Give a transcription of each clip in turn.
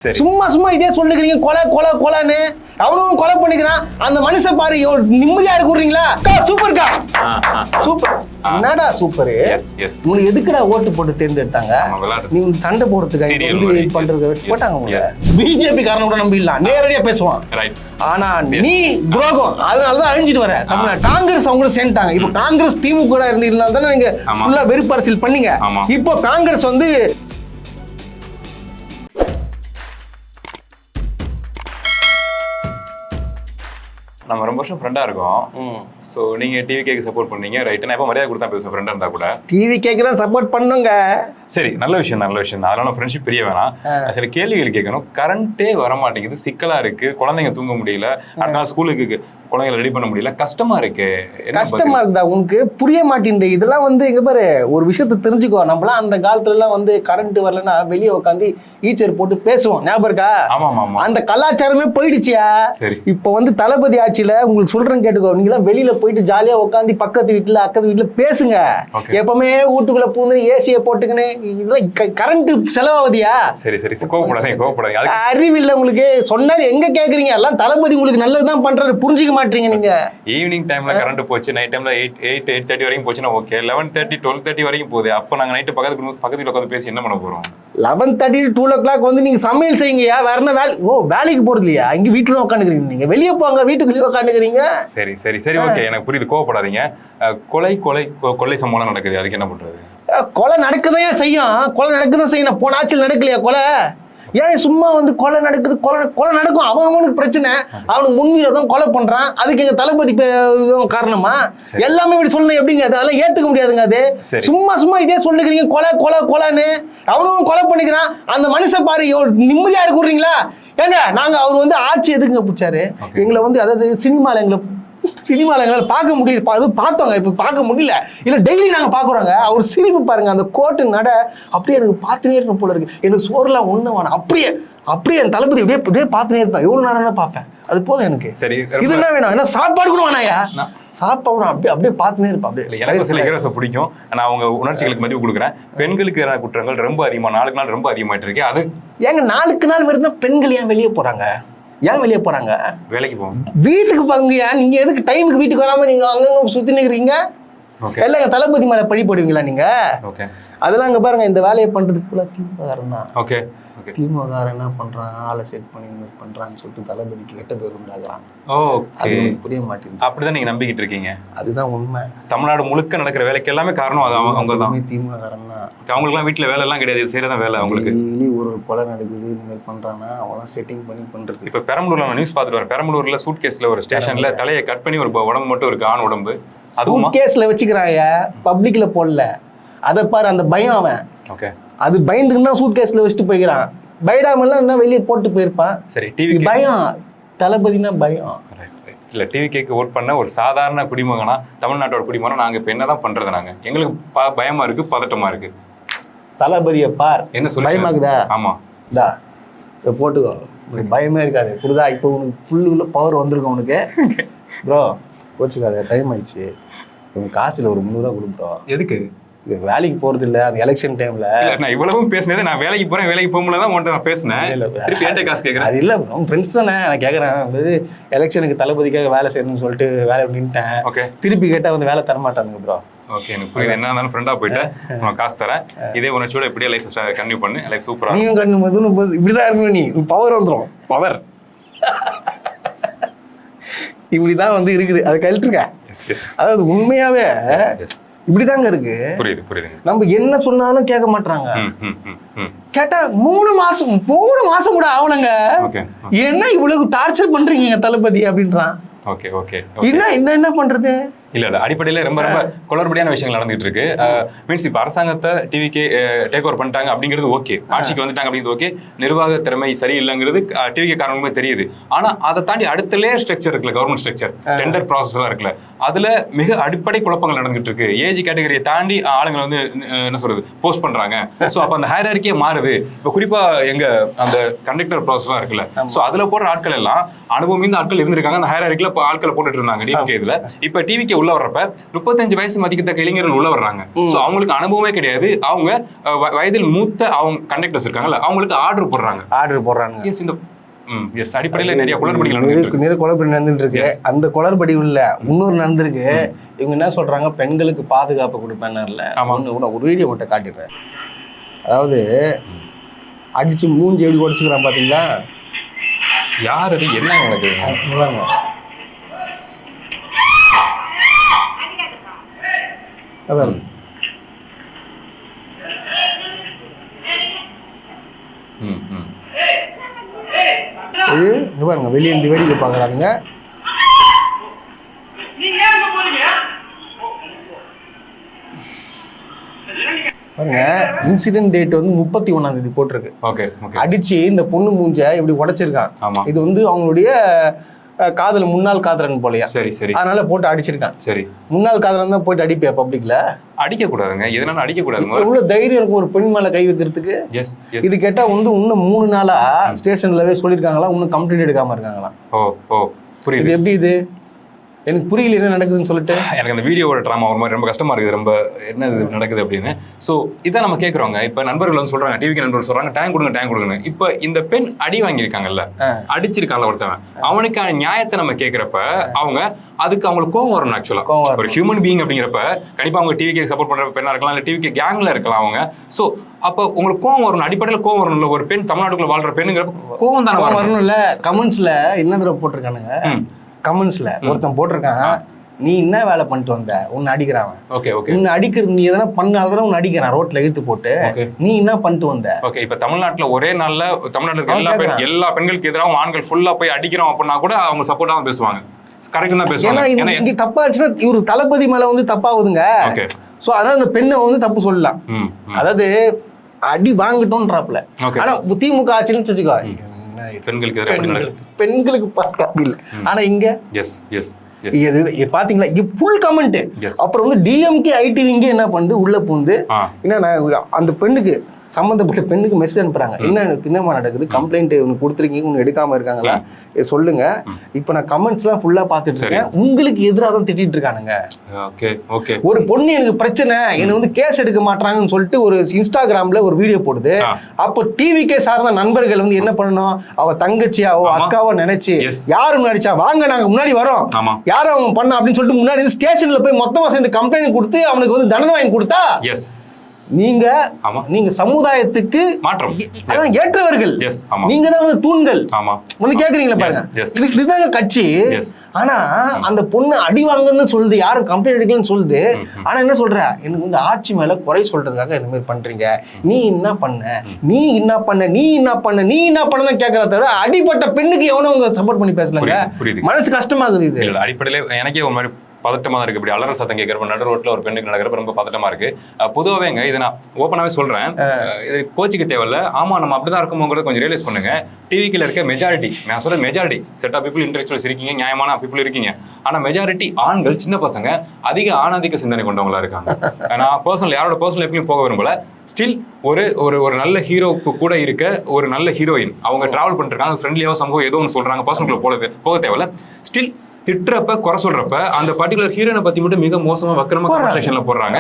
சும்மா சும்மா இதே சொல்லுகிறீங்க கொலை கொலை கொலைன்னு அவனும் கொலை பண்ணிக்கிறான். அந்த மனுஷன் பாரு நிம்மதியா இருக்குறீங்களா? சூப்பர்க்கா சூப்பர். என்னடா சூப்பர்? உங்களுக்கு எதுக்குடா ஓட்டு போட்டு தேர்ந்தெடுத்தாங்க? நீங்க சண்டை போடுறதுக்கு பண்றது போட்டாங்க உங்களை. பிஜேபி காரன கூட நம்பிடலாம், நேரடியா பேசுவான். ஆனா நீ துரோகம், அதனாலதான் அழிஞ்சிட்டு வர. தமிழ்நாடு காங்கிரஸ் அவங்களும் சேர்ந்துட்டாங்க. இப்போ காங்கிரஸ் திமுக கூட இருந்தீங்கன்னா தானே நீங்க ஃபுல்லா வெறுப்பரசியல் பண்ணீங்க. இப்போ காங்கிரஸ் வந்து நம்ம ரொம்ப வருஷம் ஃப்ரெண்டா இருக்கோம். சோ நீங்க டிவி கேக்கு சப்போர்ட் பண்ணீங்க, ரைட்? நான் எப்ப மரியாதை கொடுத்தா பேசுவேன் ஃப்ரெண்டா இருந்தா கூட. டிவி கேக்கு தான் சப்போர்ட் பண்ணுங்க. சரி, நல்ல விஷயம் தான். அதனால ஃப்ரெண்ட்ஷிப் பெரிய வேணாம். சில கேள்விகள் கேட்கணும். கரண்டே வர மாட்டேங்குது, சிக்கலா இருக்கு, குழந்தைங்க தூங்க முடியல, அடுத்த நாள் ஸ்கூலுக்கு குழந்தைங்களை ரெடி பண்ண முடியல, கஷ்டமா இருக்கு. கஷ்டமா இருக்குதா உனக்கு? புரிய மாட்டேங்குது இதெல்லாம். வந்து இங்க பாரு, ஒரு விஷயத்த தெரிஞ்சுக்கோ. நம்மளாம் அந்த காலத்துல எல்லாம் வந்து கரண்ட் வரலன்னா வெளியே உட்காந்து ஈச்சர் போட்டு பேசுவோம், ஞாபகம் இருக்கா? அந்த கலாச்சாரமே போயிடுச்சியா. இப்ப வந்து தளபதி ஆட்சியில உங்களுக்கு சொல்றேன்னு கேட்டுக்கோ, நீங்க வெளியில போயிட்டு ஜாலியா உட்காந்து பக்கத்து வீட்டுல அக்கத்து வீட்டுல பேசுங்க. எப்பவுமே வீட்டுக்குள்ள பூந்து ஏசியை போட்டுக்கின்னு இதெல்லாம் கரண்ட் செலவாகுதியா? சரி கோவப்படாதீங்க. அறிவில்லை உங்களுக்கு. சொன்னாலும் எங்க கேக்குறீங்க? எல்லாம் தளபதி உங்களுக்கு நல்லதுதான் பண்றாரு, புரிஞ்சுக்க மாட்டீங்க நீங்க. ஈவினிங் டைம்ல கரண்ட் போச்சு, நைட் டைம்ல 8:30 வரைக்கும் போச்சுன்னா ஓகே. 11:30 12:30 வரைக்கும் போகுது. அப்ப நாங்க நைட்டு பக்கத்துல உட்காந்து பேசி என்ன பண்ண போறோம்? 11:30 to 2 o'clock வந்து நீங்க சமையல் செய்யுங்கயா. வேற என்ன வேலைக்கு போறது இல்லையா? இங்க வீட்டுல உட்காந்துக்கிறீங்க. நீங்க வெளியே போங்க, வீட்டுக்குள்ளே உட்காந்துக்கிறீங்க. சரி ஓகே, எனக்கு புரியுது, கோவப்படாதீங்க. கொலை சம்பவம் நடக்குது, அதுக்கு என்ன பண்றது? கொலை நடக்குதான் செய்யும். கொலை நடக்குதான் செய்யணும். போன ஆட்சியில் நடக்கலையா கொலை? ஏன் சும்மா வந்து கொலை நடக்குது, கொலை நடக்கும். அவனுக்கு பிரச்சனை, அவனுக்கு முன்வீரம் கொலை பண்றான். அதுக்கு எங்க தளபதி காரணமா? எல்லாமே இப்படி சொல்லுங்க எப்படிங்க? அதெல்லாம் ஏத்துக்க முடியாதுங்க. அது சும்மா இதே சொல்லுகிறீங்க கொலை கொலை கொலைன்னு அவனும் கொலை பண்ணிக்கிறான். அந்த மனுஷன் பாரு நிம்மதியா இருக்குறீங்களா? ஏங்க நாங்க அவர் வந்து ஆட்சி எதுக்குங்க பிடிச்சாரு எங்களை வந்து? அதாவது சினிமால எங்களால் பார்க்க முடியல, அதுவும் பார்த்தோங்க, இப்போ பார்க்க முடியல. இல்லை டெய்லி நாங்கள் பார்க்குறோங்க. அவர் சிரிப்பு பாருங்க, அந்த கோட்டு நட அப்படியே எனக்கு பார்த்துனே இருக்கணும் போல இருக்கு. எனக்கு சோறுலாம் ஒன்றும் வேணும். அப்படியே என் தளபதி அப்படியே பார்த்துனே இருப்பேன். எவ்வளோ நேரம் பார்ப்பேன், அது போதும் எனக்கு. சரி, இது என்ன வேணும்? என்ன சாப்பாடு கூட வேணாயா? சாப்பாடு அப்படியே பார்த்துனே இருப்பேன். அப்படியே எனக்கு சில ஹீரோஸை பிடிக்கும். நான் அவங்க உணர்ச்சிகளுக்கு மதிப்பு கொடுக்குறேன். பெண்களுக்கு எதிரான குற்றங்கள் ரொம்ப அதிகமாக நாளுக்கு நாள் ரொம்ப அதிகமாயிட்டு இருக்கு. அது ஏங்க நாளுக்கு நாள் வருதுன்னா பெண்கள் ஏன் வெளியே போறாங்க? ஏன் வெளியே போறாங்க? வேலைக்கு போவாங்க, வீட்டுக்கு போங்க. நீங்க எதுக்கு டைமுக்கு வீட்டுக்கு வராம நீங்க அங்கங்க சுத்தி நிக்கிறீங்க? எல்லாம் தளபதி மேல பழி போடுவீங்களா நீங்க? அதெல்லாம் அங்க பாருங்க, இந்த வேலையை பண்றதுக்கு ஃபுல்லா திமுககாரன் தான். திமுககாரன் என்ன பண்றான்? ஆளை செட் பண்ணி பண்றான்னு சொல்லிட்டு தளபதிக்கு கெட்ட பேர் உண்டாக்குறான். அது புரிய மாட்டேங்குது. அப்படிதான் நீங்க நம்பிக்கிட்டு இருக்கீங்க? அதுதான் உண்மை. தமிழ்நாடு முழுக்க நடக்கிற வேலைக்கு எல்லாமே காரணம் அவங்க தான். திமுககாரன் தான். அவங்களுக்கு எல்லாம் வீட்டுல வேலை எல்லாம் கிடையாது, செய்யறதான் வேலை அவங்களுக்கு. ஒரு கொலை நடக்குது, இந்த மாதிரி பண்றாங்கன்னா அவன் செட்டிங் பண்ணி பண்றது. இப்ப பெரம்பலூர்ல நான் நியூஸ் பார்த்துட்டு வரேன். பெரம்பலூர்ல சூட் கேஸ்ல ஒரு ஸ்டேஷன்ல தலையை கட் பண்ணி ஒரு உடம்பு மட்டும் இருக்கு, ஆண் உடம்பு. அதுவும் கேஸ்ல வச்சுக்கிறாங்க, பப்ளிக்ல போடல. அதை பாரு, அந்த பயம் அவன். அது பயந்துக்கு தான் சூட் கேஸ்ல வச்சுட்டு போய்க்கிறான். பயடாமெல்லாம் என்ன வெளியே போட்டு போயிருப்பான். சரி, டிவி பயம். தளபதினா பயம் இல்ல. டிவி கேக்கு ஓட் பண்ண ஒரு சாதாரண குடிமகனா, தமிழ்நாட்டோட குடிமகனா நாங்க இப்ப என்னதான் பண்றது? நாங்க எங்களுக்கு பயமா இருக்கு, பதட்டமா இருக்கு. தளபதியை பார், என்ன சொல்ல பயமாக்குதா? ஆமா, இதை போட்டுக்கோ, உனக்கு பயமே இருக்காது. புரியுதா? இப்போ உனக்கு ஃபுல்லுக்குள்ள பவர் வந்திருக்கும் உனக்கு. ப்ரோ கோச்சுக்காத, டைம் ஆயிடுச்சு. உங்க காசுல ஒரு 300 ரூபா கொடுக்குறோம். எதுக்கு? வேலைக்கு போறது இல்ல, அந்த எலெக்ஷன் டைம்ல. நான் இவ்வளவும் பேசினது, நான் வேலைக்கு போகும்போது தான் உன்கிட்ட நான் பேசினேன். திருப்பி என்கிட்ட காசு கேட்கறேன். அது இல்ல, உன் ஃப்ரெண்ட்ஸ் தானே. நான் கேட்கறேன், எலெக்ஷனுக்கு தளபதிக்காக வேலை செய்யணும்னு சொல்லிட்டு வேலை நின்ட்டேன். திருப்பி கேட்டா வந்து வேலை தரமாட்டானுங்க ப்ரோ. ஓகே, எனக்கு புரியுது. என்ன இருந்தாலும் ஃப்ரெண்டா போயிட்டு நான் காசு தரேன். இதே உணர்ச்சியோட இப்படியே லைஃப் கன்டினியூ பண்ணு. லைஃப் சூப்பரா. நீயும் கண்டினியூ இப்படிதான் இருக்கணும். நீ பவர் வந்துடும். பவர் இப்படிதான் வந்து இருக்குது. அது கழட்டுருக்க. அதாவது உண்மையாவே இப்படிதாங்க இருக்கு. புரியுது. நம்ம என்ன சொன்னாலும் கேட்க மாட்டாங்க. கேட்டா 3 மாசம் கூட ஆகணுங்க. என்ன இவ்வளவு டார்ச்சர் பண்றீங்க தளபதி அப்படின்றான். என்ன பண்றது? இல்ல அடிப்படையில ரொம்ப குளறுபடியான விஷயங்கள் நடந்துட்டு இருக்கு. மீன்ஸ் இப்ப அரசாங்கத்தை டிவிக்கே டேக் ஓவர் பண்ணிட்டாங்க அப்படிங்கிறது ஓகே, ஆட்சிக்கு வந்துட்டாங்க அப்படிங்கிறது ஓகே. நிர்வாக திறமை சரியில்லைங்கிறது டிவிக்கே காரணமே தெரியுது. ஆனா அதை தாண்டி அடுத்த லேயர் ஸ்ட்ரக்சர் இருக்குல்ல, கவர்மெண்ட் ஸ்ட்ரக்சர், டெண்டர் ப்ராசஸ் எல்லாம் இருக்குல்ல, அதுல மிக அடிப்படை குழப்பங்கள் நடந்துட்டு இருக்கு. ஏஜ் கேட்டகரியை தாண்டி ஆளுங்களை வந்து என்ன சொல்றது போஸ்ட் பண்றாங்க. சோ அப்ப அந்த ஹையரார்க்கியே மாறுது. இப்ப குறிப்பா எங்க அந்த கண்டக்டர் ப்ராசஸ் எல்லாம் இருக்குல்ல, சோ அதுல போடுற ஆட்கள் எல்லாம் அனுபவம் இந்த ஆட்கள் இருந்திருக்காங்க. அந்த ஹையரார்க்கில ஆட்களை போட்டுட்டு இருந்தாங்க டிவிகே. இதுல இப்ப டிவிகே உள்ள வர்றப்ப 35 வயசு மதிக்கத்தக்க இளைஞர்கள் உள்ள வர்றாங்க. சோ அவங்களுக்கு அனுபவமே கிடையாது. அவங்க வயதில் மூத்த அவங்க கண்டக்டர்ஸ் இருக்காங்கல்ல, அவங்களுக்கு ஆர்டர் போடுறாங்க. எஸ், இந்த எஸ் அடிப்படையில நிறைய குளறுபடி நடந்துட்டு இருக்கு. அந்த குளறுபடி உள்ள இன்னொரு நடந்திருக்கு. இவங்க என்ன சொல்றாங்க, பெண்களுக்கு பாதுகாப்பு கொடுப்பேன்ல. ஒரு வீடியோ மட்டும் காட்டிடுறேன். அதாவது அடிச்சு மூஞ்சி எப்படி உடச்சுக்கிறான் பாத்தீங்களா? யார் அது, என்ன நடக்குது? பாருங்க, வெளியே இருந்து வேடிக்கை பாக்குறாங்க. பாருங்க, இன்சிடென்ட் டேட் வந்து 31ஆம் தேதி போட்டிருக்கு. அடிச்சு இந்த பொண்ணு மூஞ்ச இப்படி உடைச்சிருக்கான். இது வந்து அவங்களுடைய முன்னாள் காதலன் போலயா. சரி சரி, அதனால போட்டு அடிச்சிருக்கான். சரி, முன்னாள் காதலன் தான் போயிட்டு அடிப்பியா பப்ளிக்ல? அடிக்க கூடாதுங்க, எதனால அடிக்க கூடாதுங்க? எவ்வளவு தைரியம் இருக்கும் ஒரு பெண் மேல கை வைக்கிறதுக்கு? இது கேட்டா வந்து இன்னும் 3 நாளா ஸ்டேஷன்லவே சொல்லிருக்காங்களா, இன்னும் கம்ப்ளைண்ட் எடுக்காம இருக்காங்களா? புரியுது. இது எப்படி? இது எனக்கு புரியல என்ன நடக்குதுன்னு சொல்லிட்டு. எனக்கு அந்த வீடியோட ட்ராமா ஒரு மாதிரி ரொம்ப கஷ்டமா இருக்குது. ரொம்ப என்ன இது நடக்குது அப்படின்னு. ஸோ இதான் நம்ம கேட்குறோங்க. இப்போ நண்பர்கள் வந்து சொல்றாங்க, டிவிக்கு நண்பர்கள் சொல்றாங்க, டேங்க் கொடுங்க. இப்போ இந்த பெண் அடி வாங்கியிருக்காங்கல்ல, அடிச்சிருக்காங்கல்ல ஒருத்தவன், அவனுக்கான நியாயத்தை நம்ம கேட்குறப்ப அவங்களுக்கு கோவம் வரணும். ஆக்சுவலா ஒரு ஹியூமன் பீயிங் அப்படிங்கிறப்ப கண்டிப்பா அவங்க டிவிக்கு சப்போர்ட் பண்ற பெண்ணா இருக்கலாம், இல்லை டிவிக்கு கேங்ல இருக்கலாம் அவங்க. ஸோ அப்போ உங்களுக்கு கோவம் வரணும், அடிப்படையில் கோவம் வரணும்ல. ஒரு பெண் தமிழ்நாட்டுக்குள்ள வாழ்ற பெண்ணுங்கிறப்ப கோவம் தானே வரணும்ல. கமெண்ட்ஸ்ல என்ன தடவை போட்டிருக்கானுங்க, கமெண்ட்ஸ்ல ஒருத்தன் போட்டிருக்கான், நீ என்ன வேலை பண்ணிட்டு வந்த, உன்னை அடிக்கிறான். உன்னை அடிக்கிற, நீ எதனா பண்ணால்தான் உன்னை அடிக்கிறான் ரோட்ல இழுத்து போட்டு. நீ என்ன பண்ணிட்டு வந்த? இப்ப தமிழ்நாட்டுல ஒரே நாள்ல தமிழ்நாட்டுல எல்லா பெண்களுக்கு எதிராக ஆண்கள் ஃபுல்லா போய் அடிக்கிறோம் அப்படின்னா கூட அவங்க சப்போர்ட்டாக பேசுவாங்க. கரெக்ட் தான் பேசுவாங்க. ஏன்னா இங்க தப்பா இருந்துச்சுன்னா இவரு தளபதி மேல வந்து தப்பாகுதுங்க. சோ அதனால அந்த பெண்ணை வந்து தப்பு சொல்லலாம். அதாவது அடி வாங்கட்டும்ன்றாப்ல. ஆனா திமுக ஆட்சின்னு வச்சுக்கோ, பெண்களுக்கு பாதுகாப்பு இல்லை. ஆனா இங்க பாத்தீங்களா ஃபுல் கமெண்ட். அப்புறம் வந்து டிஎம்கே ஐடிவிங்க என்ன பண்ணுது, உள்ள பூந்து என்ன அந்த பெண்ணுக்கு சம்பந்தப்பட்ட பெண்ணுக்கு மெசேஜ் அனுப்புறாங்க. என்னமா நடக்குது, கம்ப்ளைண்ட் உனக்கு கொடுத்துருக்கீங்க, உனக்கு எடுக்காம இருக்காங்களா, சொல்லுங்க. இப்ப நான் கமெண்ட்ஸ் எல்லாம் ஃபுல்லா பாத்துட்டு இருக்கேன், உங்களுக்கு எதிராக தான் திட்டிட்டு இருக்கானுங்க. ஒரு பொண்ணு எனக்கு பிரச்சனை, என்ன வந்து கேஸ் எடுக்க மாட்டாங்கன்னு சொல்லிட்டு ஒரு இன்ஸ்டாகிராம்ல ஒரு வீடியோ போடுது. அப்போ டிவிக்கே சார்ந்த நண்பர்கள் வந்து என்ன பண்ணணும், அவ தங்கச்சியாவோ அக்காவோ நினைச்சு யாரு முன்னாடிச்சா வாங்க நாங்க முன்னாடி வரோம், யாரும் அவங்க பண்ண அப்படின்னு சொல்லிட்டு முன்னாடி ஸ்டேஷன்ல போய் மொத்தமா சேர்ந்து கம்ப்ளைண்ட் கொடுத்து அவனுக்கு வந்து தண்டனை வாங்கி கொடுத்தா நீங்க சமுதாயத்துக்கு மாற்றம் ஏற்றவர்கள். நீங்க தான் வந்து தூண்கள் வந்து கேக்குறீங்களா பாருங்க. இதுதாங்க கட்சி. ஆனா அந்த பொண்ணு அடி வாங்கன்னு சொல்லுது, யாரும் கம்ப்ளைண்ட் எடுக்கலன்னு சொல்லுது. ஆனா என்ன சொல்ற, எனக்கு வந்து ஆட்சி மேல குறை சொல்றதுக்காக இந்த மாதிரி பண்றீங்க, நீ என்ன பண்ண கேக்குறத தவிர அடிப்பட்ட பெண்ணுக்கு எவனும் அவங்க சப்போர்ட் பண்ணி பேசலங்க. மனசு கஷ்டமாகுது. இது அடிப்படையில எனக்கே ஒரு மாதிரி பதட்டமா தான் இருக்கு. இப்படி அலற சத்தம் கேட்கறப்ப நடு ரோட்ல ஒரு பெண்ணுக்கு நடக்கிறப்ப ரொம்ப பதட்டமா இருக்கு. பொதுவாகவேங்க இதை நான் ஓப்பனாவே சொல்றேன், இது கோச்சிக்க தேவையில்ல. ஆமா நம்ம அப்படிதான் இருக்கும்போது கொஞ்சம் ரியலைஸ் பண்ணுங்க. டிவிக்கில் இருக்க மெஜாரிட்டி, நான் சொல்ற majority set of people, intellectuals இருக்கீங்க, நியாயமான பீப்புள் இருக்கீங்க. ஆனா மெஜாரிட்டி ஆண்கள், சின்ன பசங்க, அதிக ஆணாதிக்க சிந்தனை கொண்டவங்களா இருக்காங்க. நான் பர்சனல் யாரோட பர்சனல் லைஃப்லையும் போக விரும்பல. ஸ்டில் ஒரு நல்ல ஹீரோக்கு கூட இருக்க ஒரு நல்ல ஹீரோயின், அவங்க டிராவல் பண்ணிருக்காங்க, ஃப்ரெண்ட்லியாவோ சமூகம் ஏதோ ஒன்று சொல்றாங்க, பர்சனலுக்குள்ள போக தேவையில்ல. ஸ்டில் திட்டுறப்ப குறை சொல்றப்ப அந்த பர்டிகுலர் ஹீரோனை பத்தி மட்டும் மிக மோசமா வக்கரமா கன்வர்சேஷன்ல போடுறாங்க.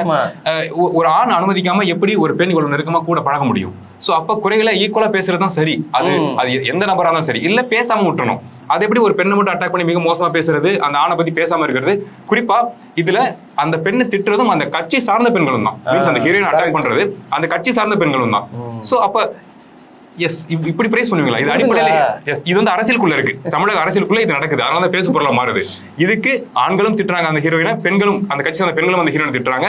ஒரு ஆண் அனுமதிக்காம எப்படி ஒரு பெண் இவ்வளவு நெருக்கமா கூட பழக முடியும்? சோ அப்ப குறைகளை ஈக்குவலா பேசுறதுதான் சரி. அது எந்த நபரா இருந்தாலும் சரி. இல்ல பேசாம விட்டுறணும். அது எப்படி ஒரு பெண்ணை மட்டும் அட்டாக் பண்ணி மிக மோசமா பேசுறது, அந்த ஆணை பத்தி பேசாம இருக்கிறது? குறிப்பா இதுல அந்த பெண்ணை திட்டுறதும் அந்த கட்சி சார்ந்த பெண்களும் தான். மீன்ஸ் அந்த ஹீரோயின் அட்டாக் பண்றது அந்த கட்சி சார்ந்த பெண்களும் தான். சோ அப்ப இப்படி பிரைஸ் பண்ணுவீங்களா? இது அடிப்படையில இது வந்து அரசியலுக்குள்ள இருக்கு. தமிழக அரசியலுக்குள்ள இது நடக்குது. அதனால தான் பேசு பொருளா மாறுது. இதுக்கு ஆண்களும் திட்டுறாங்க அந்த ஹீரோயினை, பெண்களும் அந்த கட்சி அந்த பெண்களும் அந்த ஹீரோயினை திட்டுறாங்க.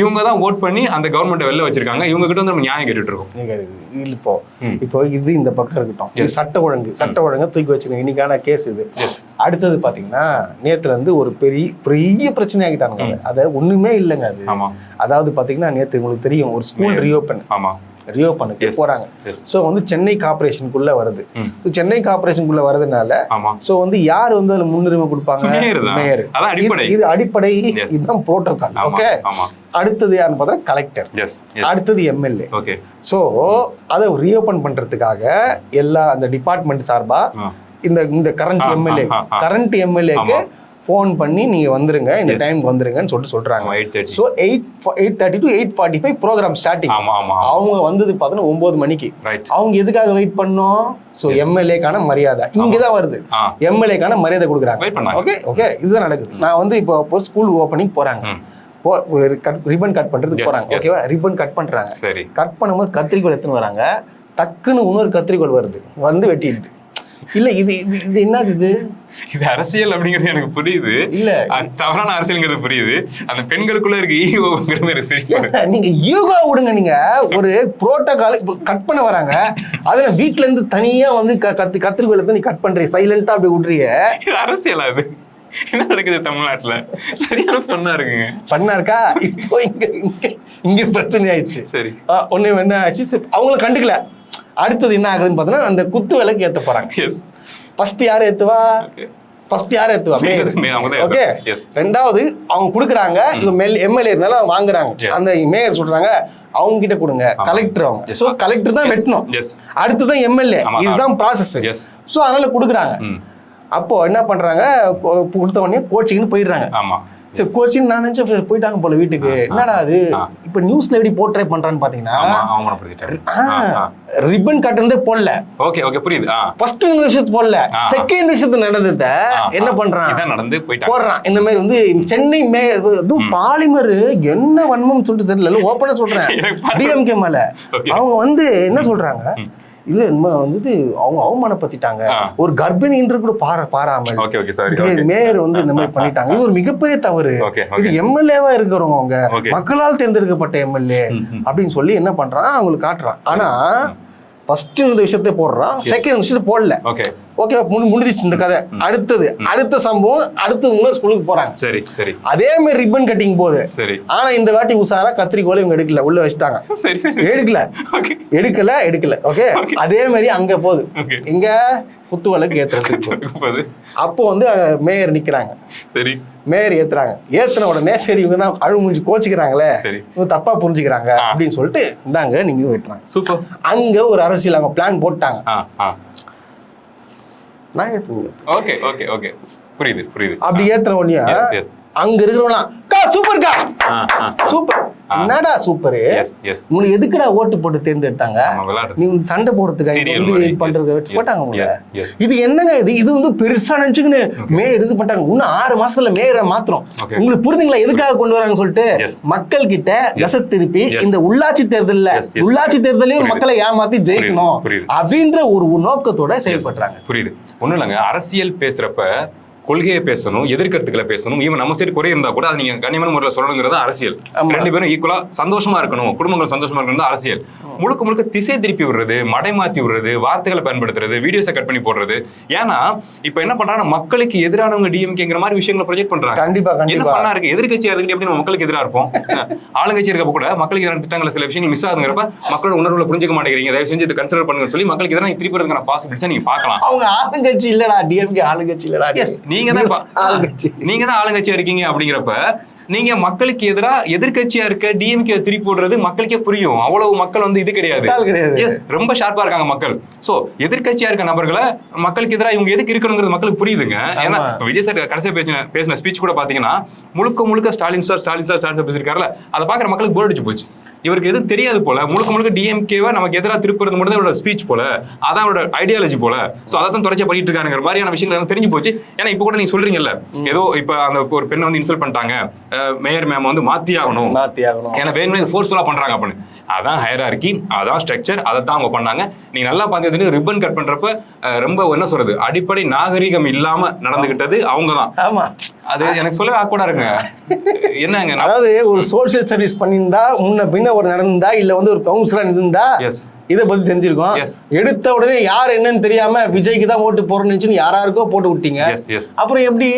இவங்க தான் ஓட் பண்ணி அந்த கவர்மெண்ட் வெளில வச்சிருக்காங்க. இவங்க கிட்ட வந்து நம்ம நியாயம் கேட்டுட்டு இருக்கோம். இப்போ இது இந்த பக்கம் இருக்கட்டும். சட்ட ஒழுங்கு தூக்கி வச்சிருக்கோம். இன்னைக்கான கேஸ் இது. அடுத்தது பாத்தீங்கன்னா நேத்துல இருந்து ஒரு பெரிய பிரச்சனை ஆகிட்டாங்க. அத ஒண்ணுமே இல்லைங்க அது. அதாவது பாத்தீங்கன்னா நேத்து உங்களுக்கு தெரியும், ஒரு ஸ்கூல் ரியோபனுக்கு போறாங்க. சோ வந்து சென்னை கார்பரேஷனுக்குள்ள வருது. சென்னை கார்பரேஷனுக்குள்ள வரதுனால சோ வந்து யார் வந்து அதுல முன்னுரிமை கொடுப்பாங்க? மேயர். இது அடிப்படை, இதுதான் புரோட்டோகால். ஓகே, அடுத்தது யாருன்னு பார்த்தா கலெக்டர், அடுத்தது எம்எல்ஏ. சோ அதை ரீஓபன் பண்றதுக்காக எல்லா அந்த டிபார்ட்மெண்ட் சார்பா இந்த கரண்ட் எம்எல்ஏக்கு ஃபோன் பண்ணி நீங்கள் வந்துருங்க, இந்த டைமுக்கு வந்துருங்கன்னு சொல்கிறாங்க. 8:30. So 8:30 to 8:45 programme starting. அவங்க வந்தது பார்த்தோன்னா 9 மணிக்கு. அவங்க எதுக்காக வெயிட் பண்ணோம்? ஸோ எம்எல்ஏக்கான மரியாதை இங்கே தான் வருது. எம்எல்ஏக்கான மரியாதை கொடுக்குறாங்க. ஓகே ஓகே, இதுதான் நடக்குது. நான் வந்து இப்போ ஸ்கூல் ஓப்பனிங் போகிறாங்க, ரிப்பன் கட் பண்ணுறதுக்கு போகிறாங்க. ஓகேவா, ரிப்பன் கட் பண்ணுறாங்க. சரி, கட் பண்ணும்போது கத்திரிக்கோள் எடுத்துன்னு வராங்க. டக்குன்னு இன்னொரு கத்திரிக்கோள் வருது, வந்து வெட்டிடுது. இல்ல இது இது என்னது? இது அரசியல் அப்படிங்கிறது எனக்கு புரியுது. இல்ல தவறான அரசியல்ங்கிறது புரியுது. அந்த பெண்களுக்குள்ள இருக்க ஈகோங்கிற மாதிரி சரி. நீங்க ஈகோ விடுங்க. நீங்க ஒரு புரோட்டோகால் கட் பண்ண வராங்க, அதுல வீட்டுல இருந்து தனியா வந்து கத்திரிக்கோள் எடுத்து நீ கட் பண்றீங்க, சைலண்டா அப்படி விடுறீங்க. அரசியலா அது? என்ன நடக்குது தமிழ்நாட்டுல? சரியான பண்ணா இருக்குங்க. பண்ணா இருக்கா? இப்போ இங்க பிரச்சனை ஆயிடுச்சு. சரி, ஒண்ணு என்ன ஆச்சு, அவங்களும் கண்டுக்கல. அடுத்தது என்ன ஆகுதுன்னு பார்த்தோன்னா அந்த குத்து விளக்கு ஏற்ற போறாங்க. ஃபர்ஸ்ட் யார் ஏத்துவா? ஓகே. ரெண்டாவது அவங்க கொடுக்குறாங்க, எம்எல்ஏ வாங்குறாங்க. அந்த மேயர் சொல்றாங்க அவங்க கிட்ட கொடுங்க, கலெக்டர். அவங்க சோ கலெக்டர் தான் வெட்டணும், அடுத்துதான் எம்எல்ஏ. இதுதான் ப்ராசஸ். சோ அதனால கொடுக்குறாங்க. அப்போ என்ன பண்றாங்க, கொடுத்த உடனே கோச்சிங்னு போயிடுறாங்க. ஆமா, சரி கோச்சிங் நான் நினைச்சேன் போயிட்டாங்க போல வீட்டுக்கு. என்னடா அது இப்ப நியூஸ்ல எப்படி போர்ட்ரே பண்றான்னு பாத்தீங்கன்னா, ரிப்பன் கட் இருந்தே போடல. ஓகே ஓகே, புரியுது. ஃபர்ஸ்ட் விஷயத்து போடல, செகண்ட் விஷயத்து நடந்தத என்ன பண்றான், நடந்து போடுறான். இந்த மாதிரி வந்து சென்னை பாலிமர் என்ன வன்மம் சொல்லிட்டு தெரியல, ஓப்பனா சொல்றேன். டிஎம்கே மேல அவங்க வந்து என்ன சொல்றாங்க, இல்ல வந்து அவங்க அவமானப்படுத்திட்டாங்க, ஒரு கர்ப்பிணின்ற கூட பாராமல் மேயர் வந்து இந்த மாதிரி பண்ணிட்டாங்க. இது ஒரு மிகப்பெரிய தவறு. இது எம்எல்ஏவா இருக்கிறவங்க, மக்களால் தேர்ந்தெடுக்கப்பட்ட எம்எல்ஏ அப்படின்னு சொல்லி என்ன பண்றான், அவங்களுக்கு காட்டுறான். ஆனா ஃபர்ஸ்ட் இந்த விஷயத்தை போடுறான், செகண்ட் விஷயத்தை போடல. ஓகே, முடிஞ்சிச்சு இந்த கதை. அடுத்த சம்பவம், அடுத்து இன்னொரு ஸ்கூலுக்கு போறாங்க. சரி சரி, அதே மாதிரி ரிப்பன் கட்டிங் போகுது. சரி, ஆனா இந்த வாட்டி உசாரா கத்திரிக்கோளை இவங்க எடுக்கல, உள்ள வச்சுட்டாங்க. எடுக்கல. ஓகே, அதே மாதிரி அங்க போகுது. இங்க குத்து விளக்கு ஏத்துறது. அப்போ வந்து மேயர் நிக்கிறாங்க. சரி, மேயர் ஏத்துன உடனே சரி இவங்க தான் அழு முடிஞ்சு கோச்சிக்கிறாங்களே, இவங்க தப்பா புரிஞ்சுக்கிறாங்க அப்படின்னு சொல்லிட்டு இந்தாங்க நீங்க வெட்டுறாங்க. சூப்பர். அங்க ஒரு அரசியல் அவங்க பிளான் போட்டாங்க. ஓகே ஓகே ஓகே, புரியுது புரியுது. அப்படி ஏத்துன உடனே அங்க இருக்கிறவனா சூப்பர்க்கா, சூப்பர், என்னடா சூப்பர், உங்களுக்கு எதுக்குடா ஓட்டு போட்டு தேர்ந்தெடுத்தாங்க, நீங்க சண்டை போடுறதுக்கு பண்றது வச்சு போட்டாங்க. இது என்னங்க, இது வந்து பெருசா நினைச்சுக்கின்னு மேயர் இது பண்ணிட்டாங்க. இன்னும் 6 மாசத்துல மேயரை மாத்திரம். உங்களுக்கு புரிஞ்சுங்களா எதுக்காக கொண்டு வராங்க சொல்லிட்டு? மக்கள் கிட்ட கச திருப்பி இந்த உள்ளாட்சி தேர்தலையும் மக்களை ஏமாத்தி ஜெயிக்கணும் அப்படின்ற ஒரு நோக்கத்தோட செயல்படுறாங்க. புரியுது. ஒண்ணும் இல்லைங்க, அரசியல் பேசுறப்ப கொள்கையை பேசணும், எதிர்கருத்துக்களை பேசணும். ஈவன் நம்ம சைடு குறை இருந்தா கூட அதை நீங்க கண்ணியமான முறையில் சொல்லணுங்கிறது அரசியல். 2 பேரும் ஈக்குவலா சந்தோஷமா இருக்கணும், குடும்பங்கள் சந்தோஷமா இருக்கணும் அரசியல். முழுக்க திசை திருப்பி விடுறது, மடை மாத்தி விடுறது, வார்த்தைகளை பயன்படுத்துறது, வீடியோஸை கட் பண்ணி போடுறது. ஏன்னா இப்ப என்ன பண்றாங்க, மக்களுக்கு எதிரானவங்க டிஎம்கேங்கிற மாதிரி விஷயங்களை ப்ரொஜெக்ட் பண்றாங்க. கண்டிப்பா என்ன பண்ணா இருக்கு, எதிர்கட்சியா இருக்கு அப்படின்னு மக்களுக்கு எதிராக இருப்போம். ஆளுங்கட்சி இருக்கப்ப கூட மக்களுக்கு எதிரான திட்டங்களை சில விஷயங்கள் மிஸ் ஆகுங்கிறப்ப மக்களோட உணர்வுல புரிஞ்சுக்க மாட்டேங்கிறீங்க, தயவு செஞ்சு இதை கன்சிடர் பண்ணுங்க சொல்லி மக்களுக்கு எதிராக திருப்பி வரதுக்கான பாசிபிலிட்டிஸை நீங்க பார்க்கலாம். அவங்க ஆளுங்கட்சி இல்லடா, டிஎம்கே ஆளுங்கட்சி இல்லடா. நீங்க தான் ஆளுங்கட்சியா இருக்கீங்க. அப்படிங்கிறப்ப நீங்க மக்களுக்கு எதிரா எதிர்கட்சியா இருக்க டிஎம்கே திருப்பி போடுறது மக்களுக்கே புரியும். அவ்வளவு மக்கள் வந்து இது கிடையாது, ரொம்ப ஷார்ப்பா இருக்காங்க மக்கள். சோ எதிர்கட்சியா இருக்க நபர்களை மக்களுக்கு எதிராக இவங்க எதுக்கு இருக்கணுங்கிறது மக்களுக்கு புரியுதுங்க. ஏன்னா விஜய் சார் கடைசியா பேசின ஸ்பீச் கூட பாத்தீங்கன்னா முழுக்க ஸ்டாலின் சார் பேசிருக்காருல, அதை பாக்குற மக்களுக்கு போர் அடிச்சு போச்சு. இவருக்கு எதுவும் தெரியாது போல, முழுக்க டிஎம்கேவை நமக்கு எதிராக திருப்புறது மட்டும் தான் அவரோட ஸ்பீச் போல, அதான் அவரோட ஐடியாலஜி போல. சோ அதான் தொடர்ச்சியா பண்ணிட்டு இருக்காங்கிற மாதிரியான விஷயங்கள் தெரிஞ்சு போச்சு. ஏன்னா இப்ப கூட நீங்க சொல்றீங்கல்ல, ஏதோ இப்ப அந்த ஒரு பெண்ணை வந்து இன்சல்ட் பண்ணிட்டாங்க, மேயர் மேம் வந்து மாத்தி ஆகணும், ஏன்னா வேணுமே ஃபோர்ஸ்ஃபுல்லா பண்றாங்க அப்படின்னு. அதான் ஹையரார்கி, அதான் ஸ்ட்ரக்சர், அதை தான் அவங்க பண்ணாங்க. நீங்க நல்லா பார்த்தீங்கன்னா ரிப்பன் கட் பண்றப்ப ரொம்ப என்ன சொல்றது, அடிப்படை நாகரீகம் இல்லாம நடந்துகிட்டது அவங்க தான். ஆமா, அது எனக்கு சொல்லவே ஆக்வர்டா இருக்குங்க. என்னங்க, அதாவது ஒரு சோசியல் சர்வீஸ் பண்ணியிருந்தா, முன்ன பின்ன ஒரு நடந்தா, இல்ல வந்து ஒரு கவுன்சிலர் இருந்தா இதை பத்தி தெரிஞ்சிருக்கோம். எடுத்த உடனே யார் என்னன்னு தெரியாம விஜய்க்கு தான் ஓட்டு போறேன்னு யாராருக்கோ போட்டு விட்டீங்க. அப்புறம் எப்படி